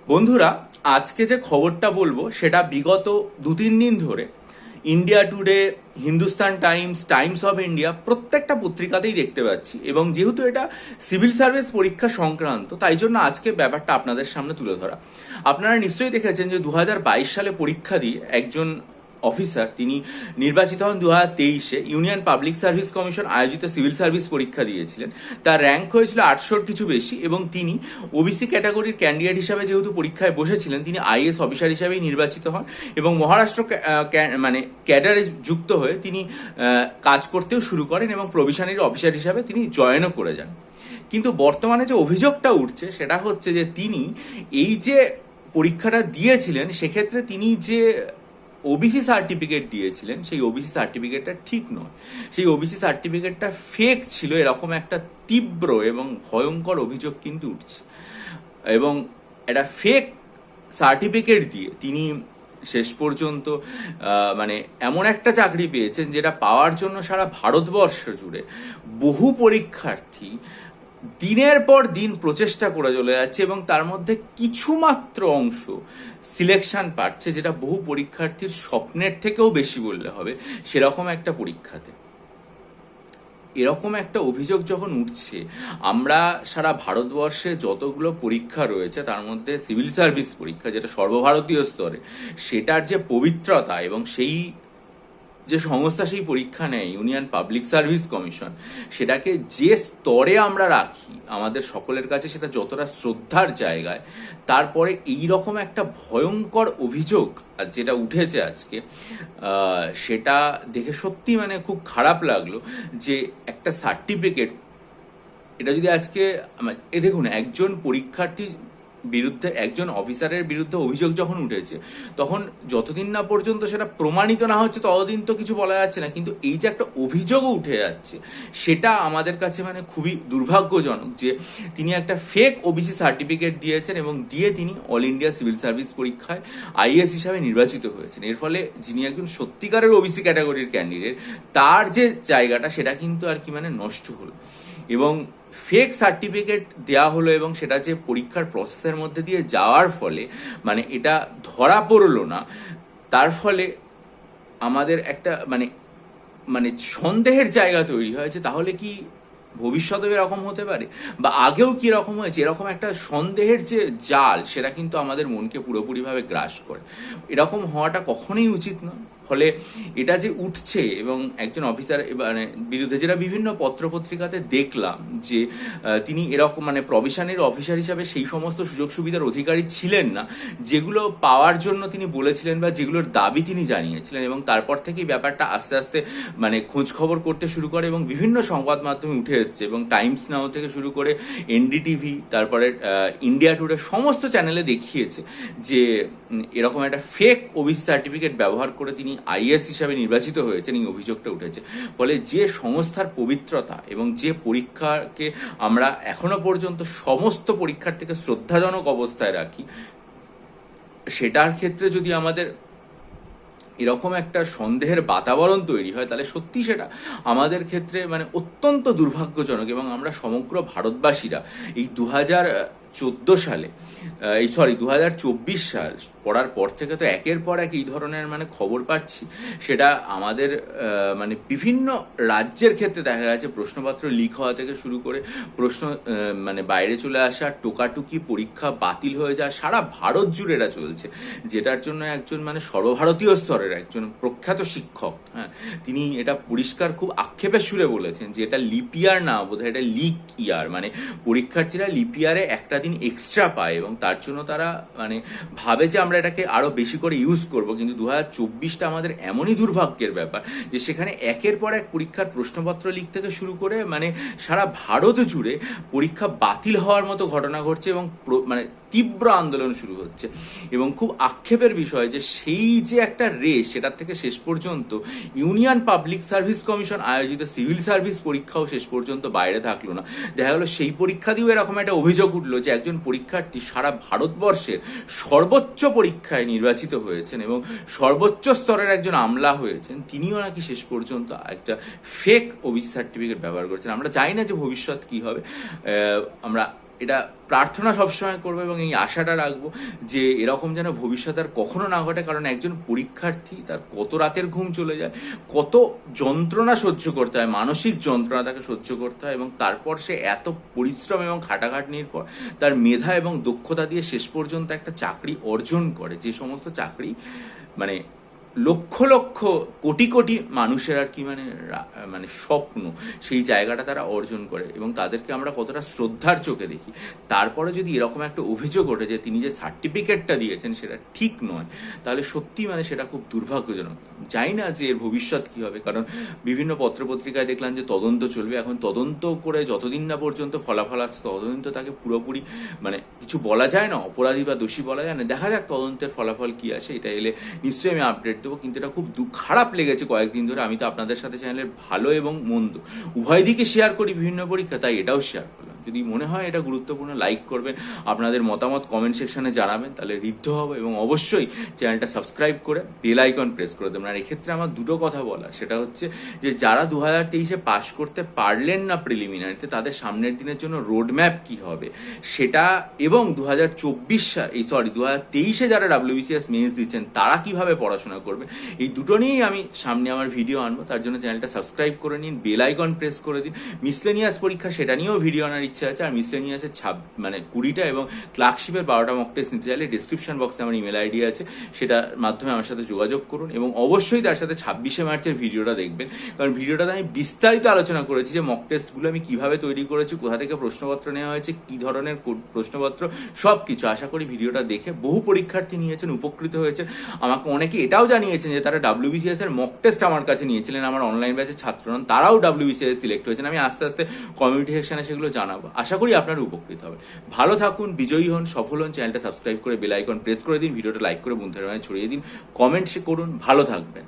বন্ধুরা, আজকে যে খবরটা বলবো সেটা বিগত 2-3 দিন ধরে India today, Hindustan Times, Times of India প্রত্যেকটা পত্রিকাতেই দেখতে পাচ্ছি। এবং যেহেতু এটা সিভিল সার্ভিস পরীক্ষা সংক্রান্ত, তাই জন্য আজকে ব্যাপারটা আপনাদের সামনে তুলে ধরা। আপনারা নিশ্চয়ই দেখেছেন যে 2022 সালে পরীক্ষা দিয়ে একজন অফিসার তিনি নির্বাচিত হন 2023-এ। ইউনিয়ন পাবলিক সার্ভিস কমিশন আয়োজিত সিভিল সার্ভিস পরীক্ষা দিয়েছিলেন। তার র্যাঙ্ক হয়েছিল 800-র কিছু বেশি, এবং তিনি ওবিসি ক্যাটাগরির ক্যান্ডিডেট হিসাবে যেহেতু পরীক্ষায় বসেছিলেন, তিনি আইএস অফিসার হিসাবেই নির্বাচিত হন এবং মহারাষ্ট্র মানে ক্যাডারে যুক্ত হয়ে তিনি কাজ করতেও শুরু করেন এবং প্রভিশনারি অফিসার হিসাবে তিনি জয়েনও করে যান। কিন্তু বর্তমানে যে অভিযোগটা উঠছে সেটা হচ্ছে যে তিনি এই যে পরীক্ষাটা দিয়েছিলেন, সেক্ষেত্রে তিনি যে ওবিসি সার্টিফিকেট দিয়েছিলেন সেই ওবিসি সার্টিফিকেটটা ঠিক নয়, সেই ওবিসি সার্টিফিকেটটা ফেক ছিল, এরকম একটা তীব্র এবং ভয়ঙ্কর অভিযোগ কিন্তু উঠছে। এবং একটা ফেক সার্টিফিকেট দিয়ে তিনি শেষ পর্যন্ত মানে এমন একটা চাকরি পেয়েছেন যেটা পাওয়ার জন্য সারা ভারতবর্ষ জুড়ে বহু পরীক্ষার্থী দিনের পর দিন প্রচেষ্টা করে চলে যাচ্ছে, এবং তার মধ্যে কিছুমাত্র অংশ সিলেকশন পাচ্ছে, যেটা বহু পরীক্ষার্থীর স্বপ্নের থেকেও বেশি বললে হবে সেরকম একটা পরীক্ষাতে। এরকম একটা অভিযোগ যখন উঠছে, আমরা সারা ভারতবর্ষে যতগুলো পরীক্ষা রয়েছে তার মধ্যে সিভিল সার্ভিস পরীক্ষা, যেটা সর্বভারতীয় স্তরে, সেটার যে পবিত্রতা এবং সেই যে সংস্থা সেই পরীক্ষা নেয়, ইউনিয়ন পাবলিক সার্ভিস কমিশন, সেটাকে যে স্তরে আমরা রাখি আমাদের সকলের কাছে, সেটা যতটা শ্রদ্ধার জায়গায়, তারপরে এই রকম একটা ভয়ঙ্কর অভিযোগ যেটা উঠেছে আজকে, সেটা দেখে সত্যি মানে খুব খারাপ লাগলো। যে একটা সার্টিফিকেট, এটা যদি আজকে দেখুন, একজন পরীক্ষার্থী বিরুদ্ধে, একজন অফিসারের বিরুদ্ধে অভিযোগ যখন উঠেছে, তখন যতদিন না পর্যন্ত সেটা প্রমাণিত না হচ্ছে ততদিন তো কিছু বলা যাচ্ছে না। কিন্তু এই যে একটা অভিযোগও উঠে যাচ্ছে, সেটা আমাদের কাছে মানে খুবই দুর্ভাগ্যজনক যে তিনি একটা ফেক ওবিসি সার্টিফিকেট দিয়েছেন এবং দিয়ে তিনি অল ইন্ডিয়া সিভিল সার্ভিস পরীক্ষায় আইএস হিসাবে নির্বাচিত হয়েছেন। এর ফলে যিনি একজন সত্যিকারের ওবিসি ক্যাটাগরির ক্যান্ডিডেট, তার যে জায়গাটা সেটা কিন্তু আর কি মানে নষ্ট হলো। এবং ফেক সার্টিফিকেট দেওয়া হলো, এবং সেটা যে পরীক্ষার প্রসেসের মধ্যে দিয়ে যাওয়ার ফলে মানে এটা ধরা পড়লো না, তার ফলে আমাদের একটা মানে মানে সন্দেহের জায়গা তৈরি হয়েছে। তাহলে কি ভবিষ্যতেও এরকম হতে পারে, বা আগেও কি এরকম হয়েছে? এরকম একটা সন্দেহের যে জাল, সেটা কিন্তু আমাদের মনকে পুরোপুরিভাবে গ্রাস করে। এরকম হওয়াটা কখনোই উচিত নয়। ফলে এটা যে উঠছে, এবং একজন অফিসার মানে বিরুদ্ধে, যেটা বিভিন্ন পত্রপত্রিকাতে দেখলাম যে তিনি এরকম মানে প্রভিশনারি অফিসার হিসাবে সেই সমস্ত সুযোগ সুবিধার অধিকারী ছিলেন না যেগুলো পাওয়ার জন্য তিনি বলেছিলেন বা যেগুলোর দাবি তিনি জানিয়েছিলেন। এবং তারপর থেকেই ব্যাপারটা আস্তে আস্তে মানে খোঁজ খবর করতে শুরু করে, এবং বিভিন্ন সংবাদ মাধ্যমে উঠে এসছে, এবং টাইমস নাও থেকে শুরু করে এনডিটিভি, তারপরে ইন্ডিয়া টুডে, সমস্ত চ্যানেলে দেখিয়েছে যে এরকম একটা ফেক ওবিসি সার্টিফিকেট ব্যবহার করে তিনি আইএস হিসাবে নির্বাচিত হয়েছেন, এই অভিযোগটা উঠেছে। ফলে যে সংস্থার পবিত্রতা এবং যে পরীক্ষাকে আমরা এখনো পর্যন্ত সমস্ত পরীক্ষার থেকে শ্রদ্ধাজনক অবস্থায় রাখি, সেটার ক্ষেত্রে যদি আমাদের এরকম একটা সন্দেহের বাতাবরণ তৈরি হয়, তাহলে সত্যি সেটা আমাদের ক্ষেত্রে মানে অত্যন্ত দুর্ভাগ্যজনক। এবং আমরা সমগ্র ভারতবাসীরা এই 2014 সালে, 2024 সাল পড়ার পর থেকে তো একের পর এক এই ধরনের মানে খবর পাচ্ছি। সেটা আমাদের মানে বিভিন্ন রাজ্যের ক্ষেত্রে দেখা গেছে প্রশ্নপত্র লিক হওয়া থেকে শুরু করে প্রশ্ন মানে বাইরে চলে আসা, টোকাটুকি, পরীক্ষা বাতিল হয়ে যাওয়া, সারা ভারত জুড়ে এটা চলছে। যেটার জন্য একজন মানে সর্বভারতীয় স্তরের একজন প্রখ্যাত শিক্ষক, হ্যাঁ, তিনি এটা পরিষ্কার খুব আক্ষেপের সুরে বলেছেন যে এটা লিপিয়ার না, বোধহয় এটা লিক ইয়ার। মানে পরীক্ষার্থীরা লিপিয়ারে একটা দিন এক্সট্রা পায়, এবং তার জন্য তারা মানে ভাবে যে আমরা এটাকে আরো বেশি করে ইউজ করব। কিন্তু 2024টা আমাদের এমনই দুর্ভাগ্যের ব্যাপার যে সেখানে একের পর এক পরীক্ষার প্রশ্নপত্র লিক থেকে শুরু করে মানে সারা ভারত জুড়ে পরীক্ষা বাতিল হওয়ার মতো ঘটনা ঘটছে, এবং মানে তীব্র আন্দোলন শুরু হচ্ছে। এবং খুব আক্ষেপের বিষয় যে সেই যে একটা রেস, সেটার থেকে শেষ পর্যন্ত ইউনিয়ন পাবলিক সার্ভিস কমিশন আয়োজিত সিভিল সার্ভিস পরীক্ষাও শেষ পর্যন্ত বাইরে থাকলো না। দেখা গেলো সেই পরীক্ষা দিয়েও এরকম একটা অভিযোগ উঠলো যে একজন পরীক্ষার্থী সারা ভারতবর্ষের সর্বোচ্চ পরীক্ষায় নির্বাচিত হয়েছেন এবং সর্বোচ্চ স্তরের একজন আমলা হয়েছেন, তিনিও নাকি শেষ পর্যন্ত একটা ফেক ওবিসি সার্টিফিকেট ব্যবহার করছেন। আমরা জানি না যে ভবিষ্যৎ কি হবে। আমরা এটা প্রার্থনা সবসময় করবো এবং এই আশাটা রাখবো যে এরকম যেন ভবিষ্যৎ আর কখনো না ঘটে। কারণ একজন পরীক্ষার্থী তার কত রাতের ঘুম চলে যায়, কত যন্ত্রণা সহ্য করতে হয়, মানসিক যন্ত্রণা তাকে সহ্য করতে হয়, এবং তারপর সে এত পরিশ্রম এবং খাটাখাটনির পর তার মেধা এবং দক্ষতা দিয়ে শেষ পর্যন্ত একটা চাকরি অর্জন করে, যে সমস্ত চাকরি মানে লক্ষ লক্ষ কোটি কোটি মানুষের আর কি মানে স্বপ্ন, সেই জায়গাটা তারা অর্জন করে এবং তাদেরকে আমরা কতটা শ্রদ্ধার চোখে দেখি। তারপরে যদি এরকম একটা অভিযোগ ওঠে যে তিনি যে সার্টিফিকেটটা দিয়েছেন সেটা ঠিক নয়, তাহলে সত্যি মানে সেটা খুব দুর্ভাগ্যজনক। জানি না যে এর ভবিষ্যৎ কি হবে, কারণ বিভিন্ন পত্রপত্রিকায় দেখলাম যে তদন্ত চলবে। এখন তদন্ত করে যতদিন না পর্যন্ত ফলাফল আসছে ততদিন তো তাকে পুরোপুরি মানে কিছু বলা যায় না, অপরাধী বা দোষী বলা যায় না। দেখা যাক তদন্তের ফলাফল কি আসে, এটা এলে নিশ্চয়ই আমি আপডেট দেবো। কিন্তু এটা খুব খারাপ লেগেছে কয়েকদিন ধরে। আমি তো আপনাদের সাথে চ্যানেলের ভালো এবং মন্দ উভয় দিকে শেয়ার করি বিভিন্ন পরীক্ষা, তাই এটাও শেয়ার করলাম। যদি মনে হয় এটা গুরুত্বপূর্ণ, লাইক করবেন, আপনাদের মতামত কমেন্ট সেকশনে জানাবেন, তাহলে ঋদ্ধ হবে। এবং অবশ্যই চ্যানেলটা সাবস্ক্রাইব করে বেল আইকন প্রেস করে দেবেন। আর এক্ষেত্রে আমার দুটো কথা বলার, সেটা হচ্ছে যে যারা 2023-এ পাশ করতে পারলেন না প্রিলিমিনারিতে, তাদের সামনের দিনের জন্য রোডম্যাপ কি হবে সেটা, এবং 2023-এ যারা WBCS মেন্স দিচ্ছেন তারা কিভাবে পড়াশোনা করবে, এই দুটো নিয়েই আমি সামনে আমার ভিডিও আনবো। তার জন্য চ্যানেলটা সাবস্ক্রাইব করে নিন, বেল আইকন প্রেস করে দিন। মিসলেনিয়াস পরীক্ষা সেটা নিয়েও ভিডিও আনার ইচ্ছা আছে। আর মিসলেনিয়াসের 20টা এবং ক্লার্কশিপের 12টা মক টেস্ট নিতে চাইলে ডিসক্রিপশন বক্সে আমার ইমেল আইডি আছে, সেটার মাধ্যমে আমার সাথে যোগাযোগ করুন। এবং অবশ্যই তার সাথে 26শে মার্চের ভিডিওটা দেখবেন, কারণ ভিডিওটাতে আমি বিস্তারিত আলোচনা করেছি যে মক টেস্টগুলো আমি কিভাবে তৈরি করেছি, কোথা থেকে প্রশ্নপত্র নেওয়া হয়েছে, কি ধরনের প্রশ্নপত্র, সব কিছু। আশা করি ভিডিওটা দেখে বহু পরীক্ষার্থী নিয়েছেন, উপকৃত হয়েছেন। আমাকে অনেকে এটাও জানিয়েছেন যে তারা WBCS এর মক টেস্ট আমার কাছে নিয়েছিলেন, আমার অনলাইন ব্যাচের ছাত্র নন, তারাও WBCS সিলেক্ট হয়েছেন। আমি আস্তে আস্তে কমিউনিটি সেকশনে সেগুলো জানাবো। আশা করি আপনারা উপকৃত হবে। ভালো থাকুন, বিজয়ী হন, সফল হন। চ্যানেলটা সাবস্ক্রাইব করে বেল আইকন প্রেস করে দিন, ভিডিওটা লাইক করে বন্ধুদের মাঝে ছড়িয়ে দিন, কমেন্ট করুন। ভালো থাকবেন।